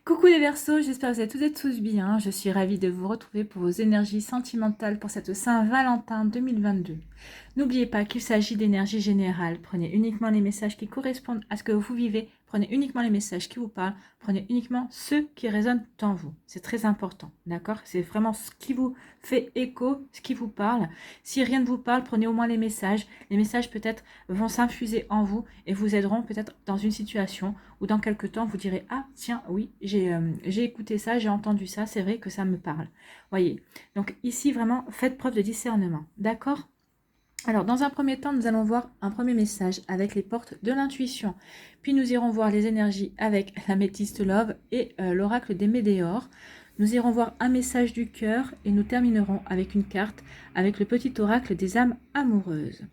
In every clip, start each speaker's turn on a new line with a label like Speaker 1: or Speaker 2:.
Speaker 1: Coucou les Verseaux, j'espère que vous êtes toutes et tous bien. Je suis ravie de vous retrouver pour vos énergies sentimentales pour cette Saint-Valentin 2022. N'oubliez pas qu'il s'agit d'énergie générale. Prenez uniquement les messages qui correspondent à ce que vous vivez. Prenez uniquement les messages qui vous parlent. Prenez uniquement ceux qui résonnent en vous. C'est très important, d'accord? C'est vraiment ce qui vous fait écho, ce qui vous parle. Si rien ne vous parle, prenez au moins les messages. Les messages peut-être vont s'infuser en vous et vous aideront peut-être dans une situation ou dans quelques temps, vous direz « Ah, tiens, oui, j'ai écouté ça, j'ai entendu ça, c'est vrai que ça me parle. » Voyez, donc ici, vraiment, faites preuve de discernement, d'accord? Alors, dans un premier temps, nous allons voir un premier message avec les portes de l'intuition. Puis, nous irons voir les énergies avec la métiste Love et l'oracle des Médéors. Nous irons voir un message du cœur et nous terminerons avec une carte avec le petit oracle des âmes amoureuses.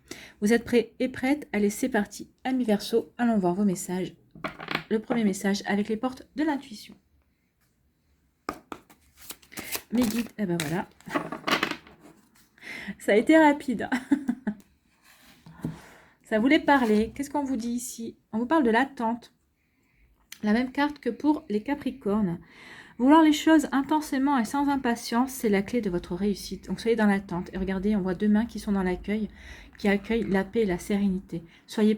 Speaker 1: Vous êtes prêts et prêtes? Allez, c'est parti. Amis Verseaux, allons voir vos messages. Le premier message avec les portes de l'intuition. Mes guides, et ben voilà. Ça a été rapide. Ça voulait parler. Qu'est-ce qu'on vous dit ici? On vous parle de l'attente. La même carte que pour les Capricornes. Vouloir les choses intensément et sans impatience, c'est la clé de votre réussite. Donc soyez dans l'attente. Et regardez, on voit deux mains qui sont dans l'accueil, qui accueillent la paix et la sérénité. Soyez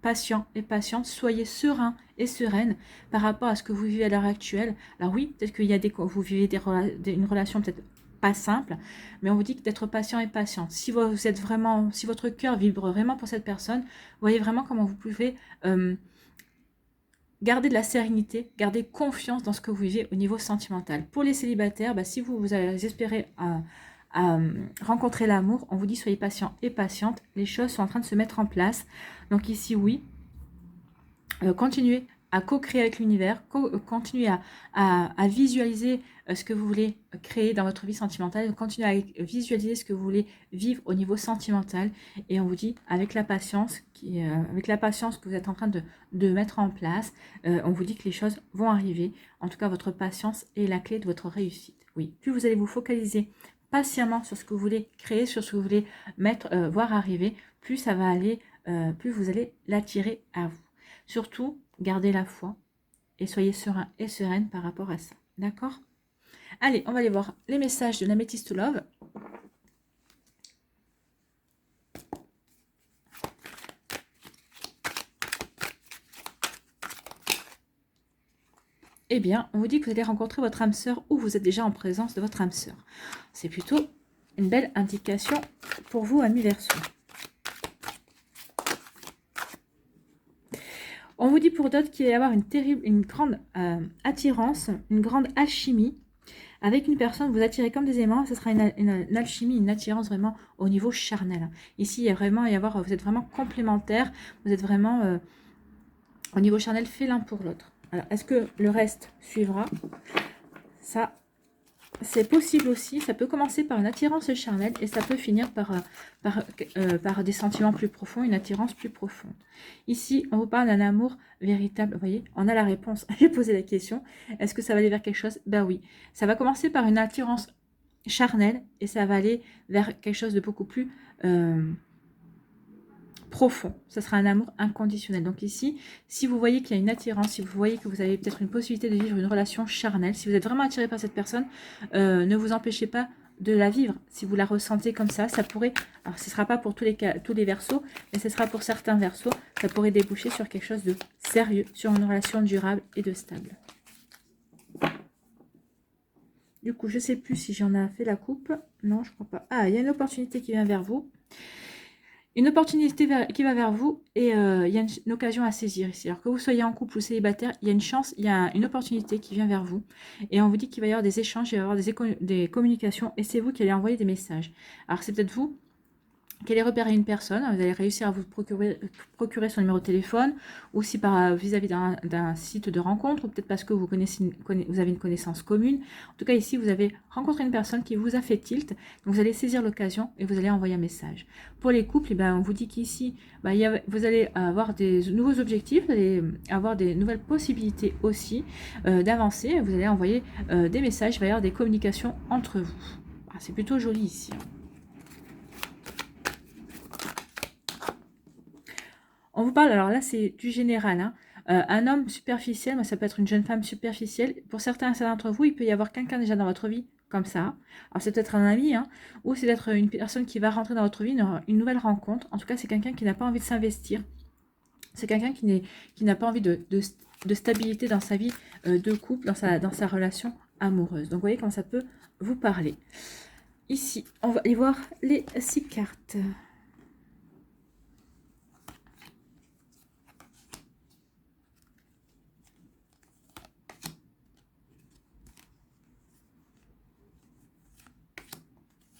Speaker 1: patient et patiente, soyez serein et sereine par rapport à ce que vous vivez à l'heure actuelle. Alors oui, peut-être qu'il y a vous vivez une relation peut-être pas simple, mais on vous dit d'être patient et patiente. Si vous êtes vraiment, si votre cœur vibre vraiment pour cette personne, voyez vraiment comment vous pouvez garder de la sérénité, garder confiance dans ce que vous vivez au niveau sentimental. Pour les célibataires, si vous espérez rencontrer l'amour, on vous dit soyez patient et patiente, les choses sont en train de se mettre en place. Donc ici, oui, continuez à co-créer avec l'univers, continuez à visualiser ce que vous voulez créer dans votre vie sentimentale, continuez à visualiser ce que vous voulez vivre au niveau sentimental, et on vous dit avec la patience, que vous êtes en train de mettre en place, on vous dit que les choses vont arriver. En tout cas, votre patience est la clé de votre réussite. Oui, plus vous allez vous focaliser patiemment sur ce que vous voulez créer, sur ce que vous voulez voir arriver, plus ça va aller, plus vous allez l'attirer à vous. Surtout, gardez la foi et soyez serein et sereine par rapport à ça. D'accord? Allez, on va aller voir les messages de l'Améthyste Love. Eh bien, on vous dit que vous allez rencontrer votre âme sœur ou vous êtes déjà en présence de votre âme sœur. C'est plutôt une belle indication pour vous, amis Verseaux. On vous dit pour d'autres qu'il va y avoir une grande attirance, une grande alchimie avec une personne. Vous attirez comme des aimants. Ce sera une alchimie, une attirance vraiment au niveau charnel. Ici, il y a vraiment vous êtes vraiment complémentaires. Vous êtes vraiment au niveau charnel fait l'un pour l'autre. Alors, est-ce que le reste suivra? Ça, c'est possible aussi. Ça peut commencer par une attirance charnelle et ça peut finir par des sentiments plus profonds, une attirance plus profonde. Ici, on vous parle d'un amour véritable. Vous voyez, on a la réponse. J'ai posé la question. Est-ce que ça va aller vers quelque chose? Ben oui. Ça va commencer par une attirance charnelle et ça va aller vers quelque chose de beaucoup plus profond. Ça sera un amour inconditionnel. Donc ici, si vous voyez qu'il y a une attirance, si vous voyez que vous avez peut-être une possibilité de vivre une relation charnelle, si vous êtes vraiment attiré par cette personne, ne vous empêchez pas de la vivre. Si vous la ressentez comme ça pourrait, alors ce ne sera pas pour tous les Verseaux, mais ce sera pour certains Verseaux, ça pourrait déboucher sur quelque chose de sérieux, sur une relation durable et de stable. Du coup, je ne sais plus si j'en ai fait la coupe. Non, je ne crois pas. Ah, il y a une opportunité qui vient vers vous. Une opportunité qui va vers vous et il y a une occasion à saisir ici. Alors que vous soyez en couple ou célibataire, il y a une chance, il y a une opportunité qui vient vers vous. Et on vous dit qu'il va y avoir des échanges, il va y avoir des communications et c'est vous qui allez envoyer des messages. Alors c'est peut-être vous qui allez repérer une personne, vous allez réussir à vous procurer son numéro de téléphone, ou si vis-à-vis d'un site de rencontre, ou peut-être parce que vous avez une connaissance commune. En tout cas, ici, vous avez rencontré une personne qui vous a fait tilt, donc vous allez saisir l'occasion et vous allez envoyer un message. Pour les couples, on vous dit qu'ici, vous allez avoir des nouveaux objectifs, vous allez avoir des nouvelles possibilités aussi d'avancer, vous allez envoyer des messages, il va y avoir des communications entre vous. C'est plutôt joli ici. On vous parle, alors là c'est du général, Un homme superficiel, moi, ça peut être une jeune femme superficielle. Pour certains d'entre vous, il peut y avoir quelqu'un déjà dans votre vie comme ça. Alors c'est peut-être un ami, hein, ou c'est peut-être une personne qui va rentrer dans votre vie, une nouvelle rencontre. En tout cas, c'est quelqu'un qui n'a pas envie de s'investir. C'est quelqu'un qui n'a pas envie de stabilité dans sa vie de couple, dans sa relation amoureuse. Donc vous voyez comment ça peut vous parler. Ici, on va aller voir les 6 cartes.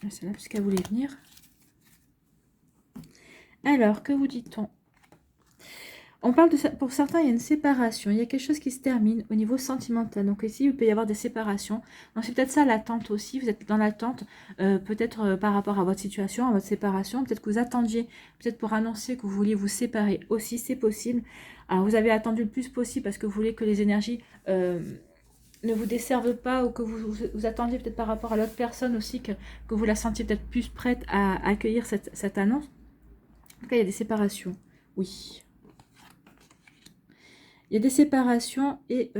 Speaker 1: C'est là puisqu'elle voulait venir. Alors, que vous dit-on? On parle de ça, pour certains, il y a une séparation, il y a quelque chose qui se termine au niveau sentimental. Donc ici, il peut y avoir des séparations. Donc c'est peut-être ça l'attente aussi, vous êtes dans l'attente, peut-être par rapport à votre situation, à votre séparation. Peut-être que vous attendiez, peut-être pour annoncer que vous vouliez vous séparer aussi, c'est possible. Alors vous avez attendu le plus possible parce que vous voulez que les énergies ne vous desservent pas, ou que vous attendiez peut-être par rapport à l'autre personne aussi, que vous la sentiez peut-être plus prête à accueillir cette annonce. En tout cas, il y a des séparations, oui. Il y a des séparations et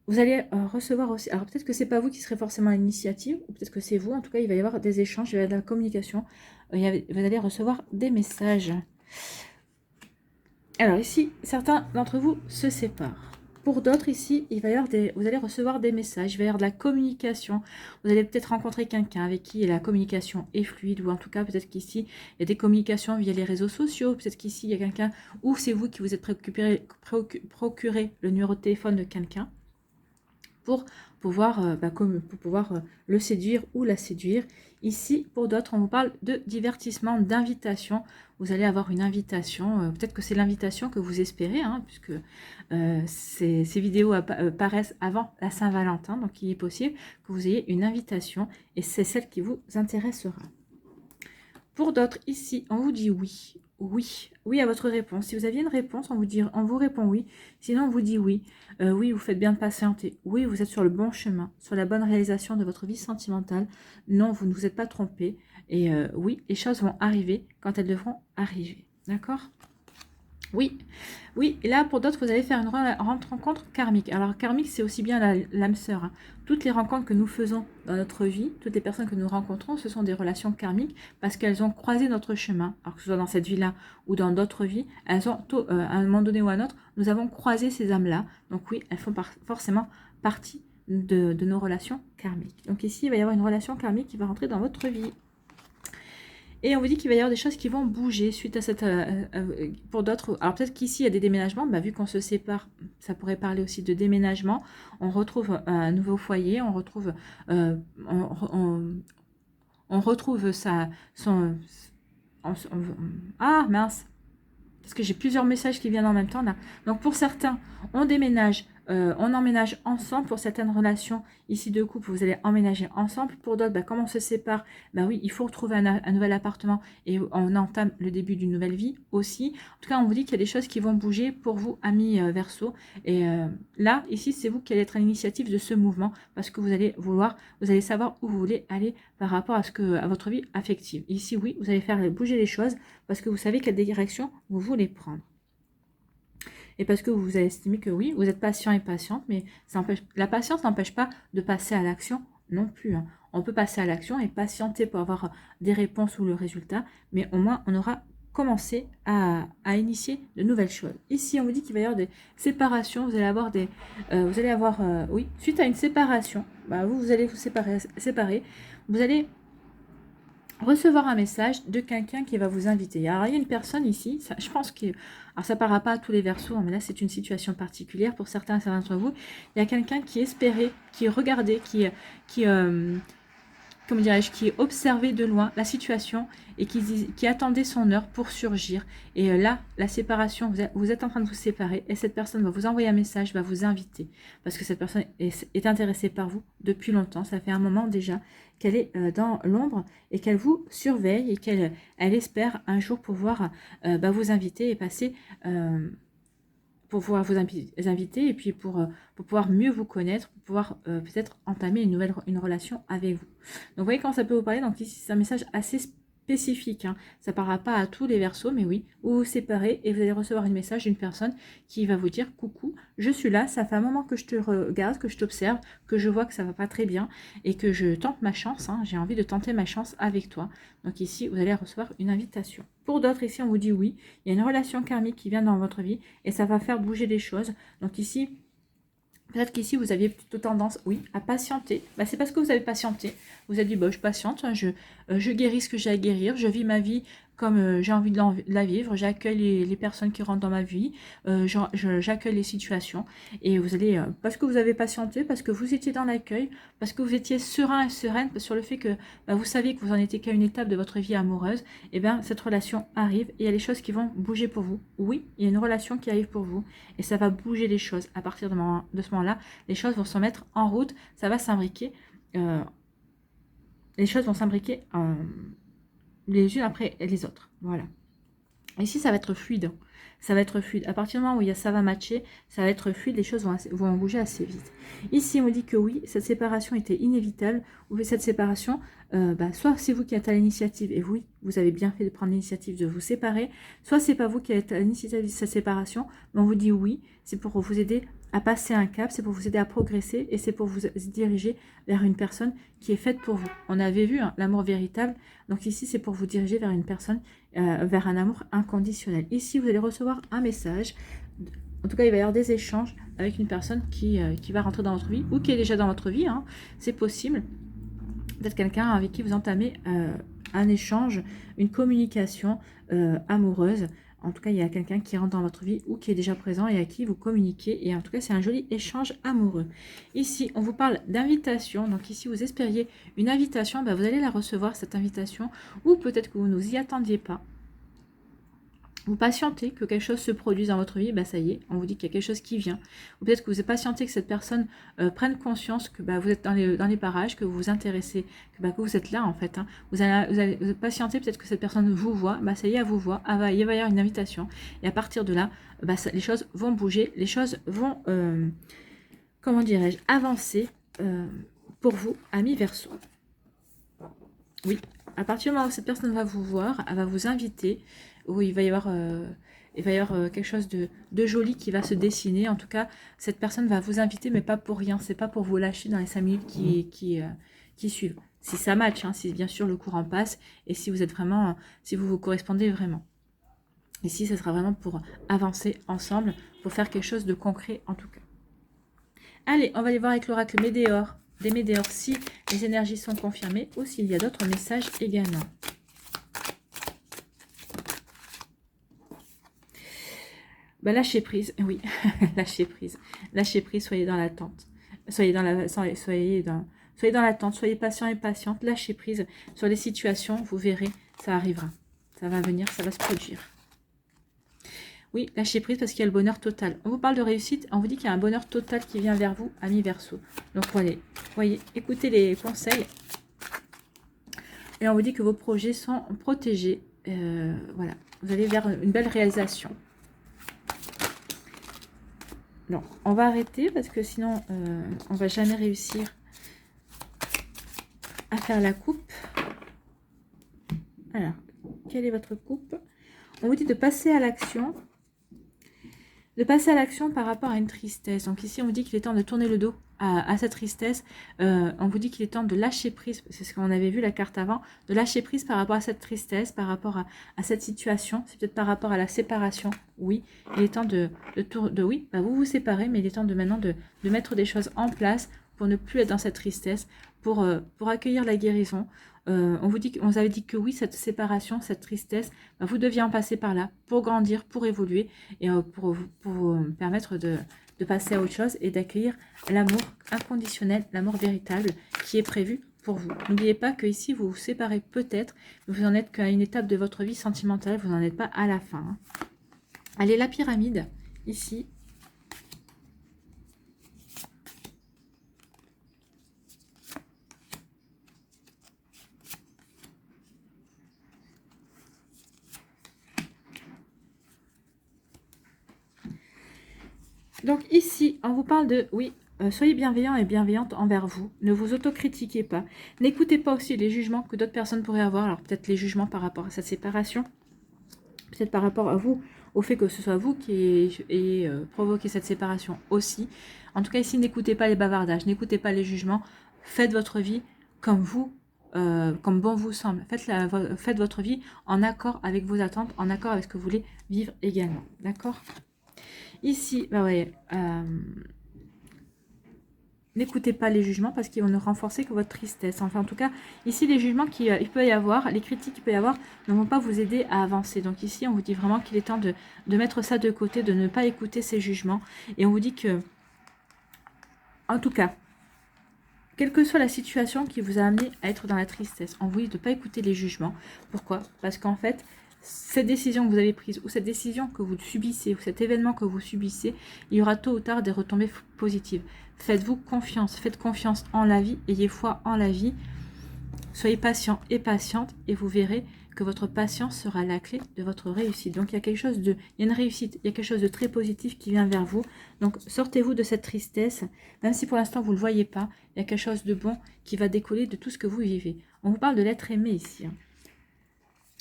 Speaker 1: vous allez recevoir aussi... Alors peut-être que c'est pas vous qui serez forcément à l'initiative, ou peut-être que c'est vous. En tout cas, il va y avoir des échanges, il va y avoir de la communication. Vous allez recevoir des messages. Alors ici, certains d'entre vous se séparent. Pour d'autres ici, il va y avoir vous allez recevoir des messages, il va y avoir de la communication. Vous allez peut-être rencontrer quelqu'un avec qui la communication est fluide, ou en tout cas peut-être qu'ici, il y a des communications via les réseaux sociaux. Peut-être qu'ici, il y a quelqu'un, ou c'est vous qui vous êtes procuré le numéro de téléphone de quelqu'un pour pouvoir, le séduire ou la séduire. Ici, pour d'autres, on vous parle de divertissement, d'invitation. Vous allez avoir une invitation, peut-être que c'est l'invitation que vous espérez, hein, puisque ces vidéos paraissent avant la Saint-Valentin, donc il est possible que vous ayez une invitation, et c'est celle qui vous intéressera. Pour d'autres, ici, on vous dit oui. Oui, oui à votre réponse. Si vous aviez une réponse, on vous répond oui. Sinon, on vous dit oui. Oui, vous faites bien de patienter. Oui, vous êtes sur le bon chemin, sur la bonne réalisation de votre vie sentimentale. Non, vous ne vous êtes pas trompé. Et oui, les choses vont arriver quand elles devront arriver. D'accord ? Oui, oui, et là pour d'autres, vous allez faire une rencontre karmique. Alors karmique, c'est aussi bien l'âme sœur, hein. Toutes les rencontres que nous faisons dans notre vie, toutes les personnes que nous rencontrons, ce sont des relations karmiques parce qu'elles ont croisé notre chemin. Alors que ce soit dans cette vie-là ou dans d'autres vies, elles ont, à un moment donné ou à un autre, nous avons croisé ces âmes-là. Donc oui, elles font forcément partie de nos relations karmiques. Donc ici, il va y avoir une relation karmique qui va rentrer dans votre vie. Et on vous dit qu'il va y avoir des choses qui vont bouger suite à cette... pour d'autres... Alors peut-être qu'ici, il y a des déménagements. Vu qu'on se sépare, ça pourrait parler aussi de déménagement. On retrouve un nouveau foyer. On retrouve... on retrouve ah, mince. Parce que j'ai plusieurs messages qui viennent en même temps là. Donc pour certains, on déménage, on emménage ensemble. Pour certaines relations ici de couple, vous allez emménager ensemble. Pour d'autres, comme on se sépare, oui, il faut retrouver un nouvel appartement et on entame le début d'une nouvelle vie aussi. En tout cas, on vous dit qu'il y a des choses qui vont bouger pour vous, amis Verseau. Et là, ici, c'est vous qui allez être à l'initiative de ce mouvement parce que vous allez savoir où vous voulez aller par rapport à votre vie affective. Ici, oui, vous allez faire bouger les choses parce que vous savez quelle direction vous voulez prendre. Et parce que vous avez estimé que oui, vous êtes patient et patiente, mais la patience n'empêche pas de passer à l'action non plus, hein. On peut passer à l'action et patienter pour avoir des réponses ou le résultat, mais au moins on aura commencé à initier de nouvelles choses. Ici, on vous dit qu'il va y avoir des séparations, vous allez avoir oui, suite à une séparation, vous allez vous séparer, vous allez recevoir un message de quelqu'un qui va vous inviter. Alors, il y a une personne ici, je pense que... Alors, ça ne parlera pas à tous les Verseaux, mais là, c'est une situation particulière. Pour certains d'entre vous, il y a quelqu'un qui espérait, qui regardait, comment dirais-je, qui observait de loin la situation et qui attendait son heure pour surgir. Et là, la séparation, vous êtes en train de vous séparer et cette personne va vous envoyer un message, va vous inviter. Parce que cette personne est intéressée par vous depuis longtemps. Ça fait un moment déjà qu'elle est dans l'ombre et qu'elle vous surveille et qu'elle espère un jour pouvoir vous inviter et passer... pour pouvoir vous inviter et puis pour pouvoir mieux vous connaître, pour pouvoir peut-être entamer une relation avec vous. Donc vous voyez quand ça peut vous parler. Donc ici c'est un message assez spécifique, hein. Ça ne parlera pas à tous les Verseaux, mais oui, vous vous séparez et vous allez recevoir un message d'une personne qui va vous dire « Coucou, je suis là, ça fait un moment que je te regarde, que je t'observe, que je vois que ça ne va pas très bien et que je tente ma chance, hein. J'ai envie de tenter ma chance avec toi. » Donc ici, vous allez recevoir une invitation. Pour d'autres, ici, on vous dit oui, il y a une relation karmique qui vient dans votre vie et ça va faire bouger les choses. Donc ici, peut-être qu'ici, vous aviez plutôt tendance, oui, à patienter. Bah, c'est parce que vous avez patienté. Vous avez dit, bah, je patiente, hein, je guéris ce que j'ai à guérir, je vis ma vie comme j'ai envie de la vivre, j'accueille les personnes qui rentrent dans ma vie, j'accueille les situations. Et vous allez, parce que vous avez patienté, parce que vous étiez dans l'accueil, parce que vous étiez serein et sereine sur le fait que bah, vous saviez que vous en étiez qu'à une étape de votre vie amoureuse, et bien cette relation arrive et il y a les choses qui vont bouger pour vous. Oui, il y a une relation qui arrive pour vous et ça va bouger les choses. À partir de ce moment-là, les choses vont se mettre en route, ça va s'imbriquer. Les choses vont s'imbriquer les unes après les autres. Voilà. Ici, ça va être fluide. Ça va être fluide. À partir du moment où ça va matcher, ça va être fluide, les choses vont bouger assez vite. Ici, on me dit que oui, cette séparation était inévitable. Ou cette séparation, soit c'est vous qui êtes à l'initiative, et oui, vous avez bien fait de prendre l'initiative de vous séparer, soit c'est pas vous qui êtes à l'initiative de cette séparation, mais on vous dit oui, c'est pour vous aider à passer un cap, c'est pour vous aider à progresser, et c'est pour vous diriger vers une personne qui est faite pour vous. On avait vu hein, l'amour véritable, donc ici, c'est pour vous diriger vers une personne vers un amour inconditionnel. Ici, vous allez recevoir un message. En tout cas, il va y avoir des échanges avec une personne qui va rentrer dans votre vie ou qui est déjà dans votre vie. Hein. C'est possible. Peut-être quelqu'un avec qui vous entamez un échange, une communication amoureuse. En tout cas, il y a quelqu'un qui rentre dans votre vie ou qui est déjà présent et à qui vous communiquez. Et en tout cas, c'est un joli échange amoureux. Ici, on vous parle d'invitation. Donc ici, vous espériez une invitation. Vous allez la recevoir, cette invitation. Ou peut-être que vous ne vous y attendiez pas. Vous patientez que quelque chose se produise dans votre vie, ça y est, on vous dit qu'il y a quelque chose qui vient. Ou peut-être que vous patientez que cette personne prenne conscience que vous êtes dans les parages, que vous vous intéressez, que vous êtes là en fait. Hein. Vous allez patienter peut-être que cette personne vous voit, ça y est, elle vous voit, il va y avoir une invitation. Et à partir de là, les choses vont bouger, les choses vont, comment dirais-je, avancer pour vous, amis Verseau. Oui, à partir du moment où cette personne va vous voir, elle va vous inviter, où il va y avoir quelque chose de joli qui va se dessiner. En tout cas, cette personne va vous inviter, mais pas pour rien. C'est pas pour vous lâcher dans les 5 minutes qui suivent. Si ça match, hein, si bien sûr le courant passe, et si vous êtes vraiment, si vous vous correspondez vraiment. Ici, ce sera vraiment pour avancer ensemble, pour faire quelque chose de concret en tout cas. Allez, on va aller voir avec l'oracle Médéor. Des Médéors si les énergies sont confirmées ou s'il y a d'autres messages également. Lâchez prise, oui, lâchez prise. Lâchez prise, soyez dans l'attente. Soyez dans l'attente, soyez patient et patiente. Lâchez prise sur les situations, vous verrez, ça arrivera. Ça va venir, ça va se produire. Oui, lâchez prise parce qu'il y a le bonheur total. On vous parle de réussite, on vous dit qu'il y a un bonheur total qui vient vers vous, amis Verseau. Donc voyez, écoutez les conseils. Et on vous dit que vos projets sont protégés. Voilà, vous allez vers une belle réalisation. Non, on va arrêter parce que sinon, on ne va jamais réussir à faire la coupe. Alors, quelle est votre coupe? On vous dit de passer à l'action. De passer à l'action par rapport à une tristesse. Donc ici, on vous dit qu'il est temps de tourner le dos à cette tristesse. On vous dit qu'il est temps de lâcher prise, c'est ce qu'on avait vu la carte avant, de lâcher prise par rapport à cette tristesse, par rapport à cette situation. C'est peut-être par rapport à la séparation. Oui, il est temps oui, vous vous séparez, mais il est temps maintenant de mettre des choses en place pour ne plus être dans cette tristesse, pour accueillir la guérison. On vous avait dit que oui, cette séparation, cette tristesse, vous deviez en passer par là pour grandir, pour évoluer et pour vous permettre de passer à autre chose et d'accueillir l'amour inconditionnel, l'amour véritable qui est prévu pour vous. N'oubliez pas que ici vous vous séparez peut-être, vous n'en êtes qu'à une étape de votre vie sentimentale, vous n'en êtes pas à la fin. Hein. Allez, la pyramide, ici. Donc ici, on vous parle de, oui, soyez bienveillant et bienveillante envers vous. Ne vous autocritiquez pas. N'écoutez pas aussi les jugements que d'autres personnes pourraient avoir. Alors peut-être les jugements par rapport à cette séparation. Peut-être par rapport à vous, au fait que ce soit vous qui ayez provoqué cette séparation aussi. En tout cas, ici, n'écoutez pas les bavardages, n'écoutez pas les jugements. Faites votre vie comme vous, comme bon vous semble. Faites votre vie en accord avec vos attentes, en accord avec ce que vous voulez vivre également. D'accord? Ici, bah ouais, n'écoutez pas les jugements parce qu'ils vont ne renforcer que votre tristesse. Enfin, en tout cas, ici, les jugements qu'il peut y avoir, les critiques qu'il peut y avoir, ne vont pas vous aider à avancer. Donc ici, on vous dit vraiment qu'il est temps de mettre ça de côté, de ne pas écouter ces jugements. Et on vous dit que, en tout cas, quelle que soit la situation qui vous a amené à être dans la tristesse, on vous dit de ne pas écouter les jugements. Pourquoi? Parce qu'en fait, cette décision que vous avez prise, ou cette décision que vous subissez, ou cet événement que vous subissez, il y aura tôt ou tard des retombées positives. Faites-vous confiance, faites confiance en la vie, ayez foi en la vie, soyez patient et patiente, et vous verrez que votre patience sera la clé de votre réussite. Donc il y a quelque chose il y a une réussite, il y a quelque chose de très positif qui vient vers vous. Donc sortez-vous de cette tristesse, même si pour l'instant vous ne le voyez pas, il y a quelque chose de bon qui va décoller de tout ce que vous vivez. On vous parle de l'être aimé ici.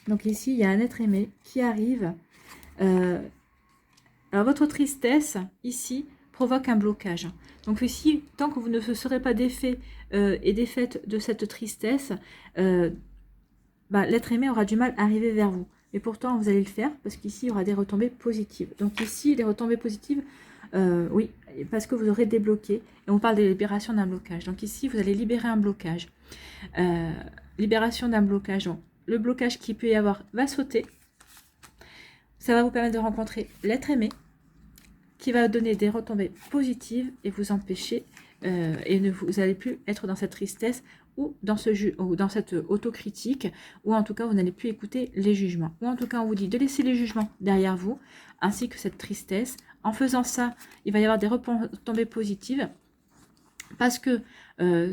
Speaker 1: Donc ici, il y a un être aimé qui arrive. Alors votre tristesse, ici, provoque un blocage. Donc ici, tant que vous ne serez pas défait et défaite de cette tristesse, l'être aimé aura du mal à arriver vers vous. Mais pourtant, vous allez le faire parce qu'ici, il y aura des retombées positives. Donc ici, les retombées positives, oui, parce que vous aurez débloqué. Et on parle de libération d'un blocage. Donc ici, vous allez libérer un blocage. Libération d'un blocage. Donc, le blocage qu'il peut y avoir va sauter. Ça va vous permettre de rencontrer l'être aimé qui va donner des retombées positives et vous empêcher et vous n'allez plus être dans cette tristesse ou dans cette autocritique, ou en tout cas vous n'allez plus écouter les jugements. Ou en tout cas on vous dit de laisser les jugements derrière vous, ainsi que cette tristesse. En faisant ça, il va y avoir des retombées positives, parce que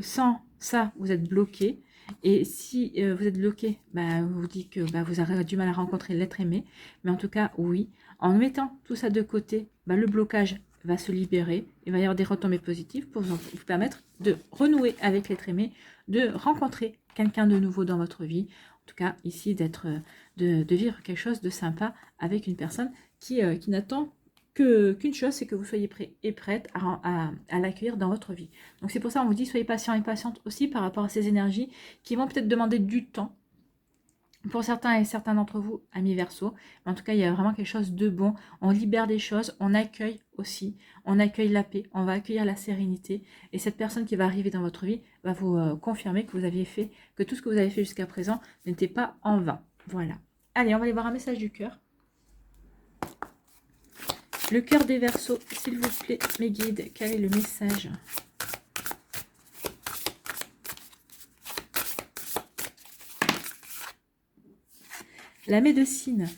Speaker 1: sans ça, vous êtes bloqué. Et si vous êtes bloqué, on vous dit que vous aurez du mal à rencontrer l'être aimé. Mais en tout cas, oui, en mettant tout ça de côté, le blocage va se libérer. Il va y avoir des retombées positives pour vous permettre de renouer avec l'être aimé, de rencontrer quelqu'un de nouveau dans votre vie. En tout cas, ici, de vivre quelque chose de sympa avec une personne qui n'attend qu'une chose, c'est que vous soyez prêt et prête à l'accueillir dans votre vie. Donc c'est pour ça qu'on vous dit, soyez patient et patiente aussi par rapport à ces énergies qui vont peut-être demander du temps pour certains et certains d'entre vous, amis Verseau. Mais en tout cas, il y a vraiment quelque chose de bon. On libère des choses, on accueille aussi, on accueille la paix, on va accueillir la sérénité. Et cette personne qui va arriver dans votre vie va vous confirmer que que tout ce que vous avez fait jusqu'à présent n'était pas en vain. Voilà. Allez, on va aller voir un message du cœur. Le cœur des Verseaux, s'il vous plaît, mes guides, quel est le message? La médecine.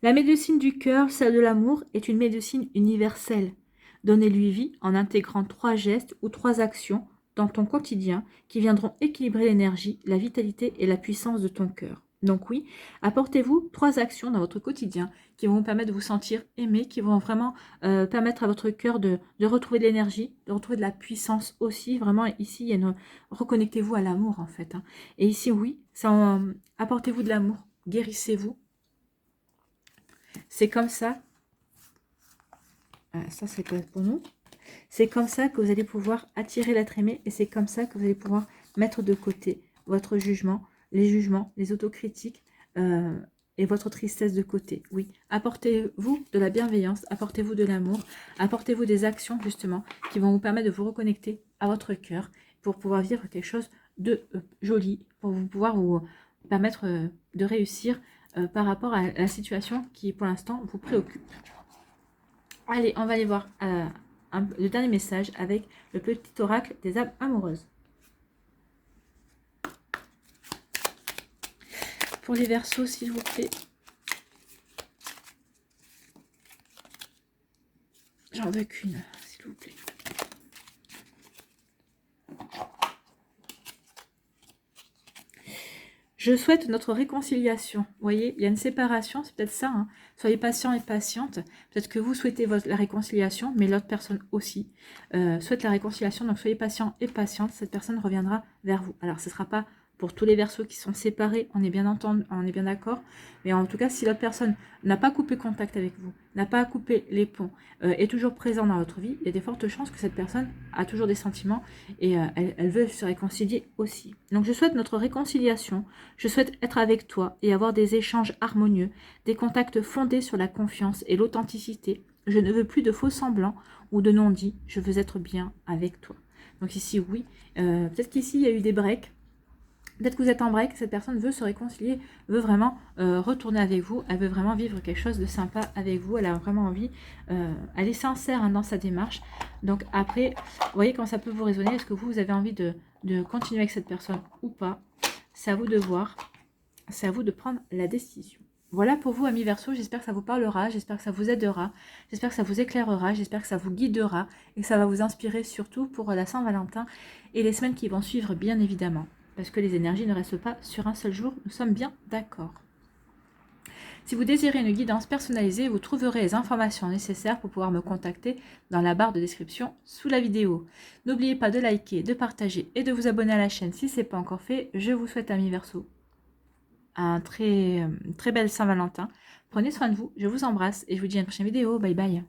Speaker 1: La médecine du cœur, celle de l'amour, est une médecine universelle. Donnez-lui vie en intégrant 3 gestes ou 3 actions dans ton quotidien qui viendront équilibrer l'énergie, la vitalité et la puissance de ton cœur. Donc oui, apportez-vous 3 actions dans votre quotidien qui vont vous permettre de vous sentir aimé, qui vont vraiment permettre à votre cœur de retrouver de l'énergie, de retrouver de la puissance aussi. Vraiment, ici, il y a reconnectez-vous à l'amour en fait. Et ici, oui, apportez-vous de l'amour, guérissez-vous. C'est comme ça. Ça, c'est pas pour nous. C'est comme ça que vous allez pouvoir attirer l'être aimé et c'est comme ça que vous allez pouvoir mettre de côté votre jugement, les autocritiques et votre tristesse de côté. Oui, apportez-vous de la bienveillance, apportez-vous de l'amour, apportez-vous des actions justement qui vont vous permettre de vous reconnecter à votre cœur pour pouvoir vivre quelque chose de joli, pour pouvoir vous permettre de réussir par rapport à la situation qui pour l'instant vous préoccupe. Allez, on va aller voir le dernier message avec le petit oracle des âmes amoureuses. Pour les Verseaux, s'il vous plaît. J'en veux qu'une, s'il vous plaît. Je souhaite notre réconciliation. Vous voyez, il y a une séparation, c'est peut-être ça. Hein. Soyez patient et patiente. Peut-être que vous souhaitez la réconciliation, mais l'autre personne aussi souhaite la réconciliation. Donc soyez patient et patiente. Cette personne reviendra vers vous. Alors, ce ne sera pas pour tous les Verseaux qui sont séparés, on est bien entendu, on est bien d'accord. Mais en tout cas, si l'autre personne n'a pas coupé contact avec vous, n'a pas coupé les ponts, est toujours présent dans votre vie, il y a des fortes chances que cette personne a toujours des sentiments et elle veut se réconcilier aussi. Donc je souhaite notre réconciliation, je souhaite être avec toi et avoir des échanges harmonieux, des contacts fondés sur la confiance et l'authenticité. Je ne veux plus de faux semblants ou de non-dits, je veux être bien avec toi. Donc ici, oui, peut-être qu'ici, il y a eu des breaks. Peut-être que vous êtes en break, cette personne veut se réconcilier, veut vraiment retourner avec vous, elle veut vraiment vivre quelque chose de sympa avec vous, elle a vraiment envie, elle est sincère hein, dans sa démarche. Donc après, vous voyez quand ça peut vous résonner, est-ce que vous avez envie de continuer avec cette personne ou pas? C'est à vous de voir, c'est à vous de prendre la décision. Voilà pour vous, amis Verseau, j'espère que ça vous parlera, j'espère que ça vous aidera, j'espère que ça vous éclairera, j'espère que ça vous guidera et que ça va vous inspirer surtout pour la Saint-Valentin et les semaines qui vont suivre, bien évidemment. Parce que les énergies ne restent pas sur un seul jour, nous sommes bien d'accord. Si vous désirez une guidance personnalisée, vous trouverez les informations nécessaires pour pouvoir me contacter dans la barre de description sous la vidéo. N'oubliez pas de liker, de partager et de vous abonner à la chaîne si ce n'est pas encore fait. Je vous souhaite, amis Verseau, un très belle Saint-Valentin. Prenez soin de vous, je vous embrasse et je vous dis à une prochaine vidéo. Bye bye.